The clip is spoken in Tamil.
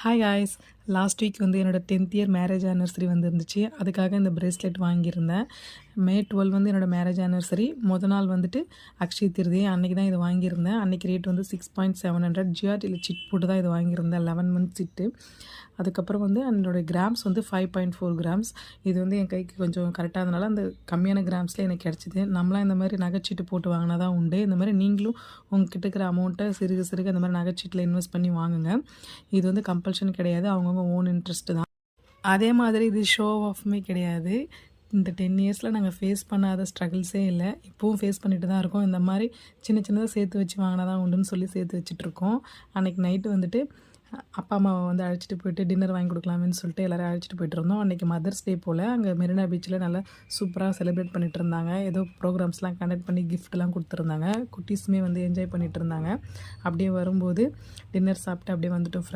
Hi guys. லாஸ்ட் வீக் வந்து என்னோடய 10th இயர் மேரேஜ் ஆனிவர்சரி வந்து இருந்துச்சு. அதுக்காக இந்த பிரேஸ்லெட் வாங்கியிருந்தேன். மே 12 வந்து என்னோடய மேரேஜ் ஆனிவர்சரி. நாள் வந்துட்டு அக்ஷய திருதியை. அன்றைக்கி தான் இது வாங்கியிருந்தேன். அன்றைக்கி ரேட் வந்து 6,700 ஜிஆர்டியில் சிட் போட்டு தான் இது வாங்கியிருந்தேன். 11 மந்த் சிட்டு. அதுக்கப்புறம் வந்து என்னோடய கிராம்ஸ் வந்து 5.4 கிராம்ஸ். இது வந்து என் கைக்கு கொஞ்சம் கரெக்டாக இருந்தனால அந்த கம்மியான கிராம்ஸில் எனக்கு கிடச்சிது. நம்மளாம் இந்த மாதிரி நகைச்சீட்டு போட்டு வாங்கினா தான் உண்டு. இந்த மாதிரி நீங்களும் உங்ககிட்ட இருக்கிற அமௌண்ட்டை சிறுக சிறுக இந்த மாதிரி நகைச்சீட்டில் இன்வெஸ்ட் பண்ணி வாங்குங்க. இது வந்து கம்பல்ஷன் கிடையாது. அவங்கவுங்க ஓன் இன்ட்ரெஸ்ட்டு தான். அதே மாதிரி இது ஷோ ஆஃப்மே கிடையாது. இந்த 10 இயர்ஸில் நாங்கள் ஃபேஸ் பண்ணாத ஸ்ட்ரகிள்ஸே இல்லை. இப்போவும் ஃபேஸ் பண்ணிட்டு தான் இருக்கோம். இந்த மாதிரி சின்ன சின்னதாக சேர்த்து வச்சு வாங்கினா தான் உண்டுன்னு சொல்லி சேர்த்து வச்சுட்ருக்கோம். அன்றைக்கி நைட்டு வந்துட்டு அப்பா அம்மாவை வந்து அழைச்சிட்டு போயிட்டு டின்னர் வாங்கி கொடுக்கலாமேன்னு சொல்லிட்டு எல்லோரும் அழைச்சிட்டு போயிட்டு இருந்தோம். அன்றைக்கி மதர்ஸ் டே போல் அங்கே மெரினா பீச்சில் நல்லா சூப்பராக செலிப்ரேட் பண்ணிகிட்டு இருந்தாங்க. ஏதோ ப்ரோக்ராம்ஸ்லாம் கண்டக்ட் பண்ணி கிஃப்ட்லாம் கொடுத்துருந்தாங்க. குட்டீஸுமே வந்து என்ஜாய் பண்ணிகிட்டு இருந்தாங்க. அப்படியே வரும்போது டின்னர் சாப்பிட்டு அப்படியே வந்துட்டோம் ஃப்ரெண்ட்ஸ்.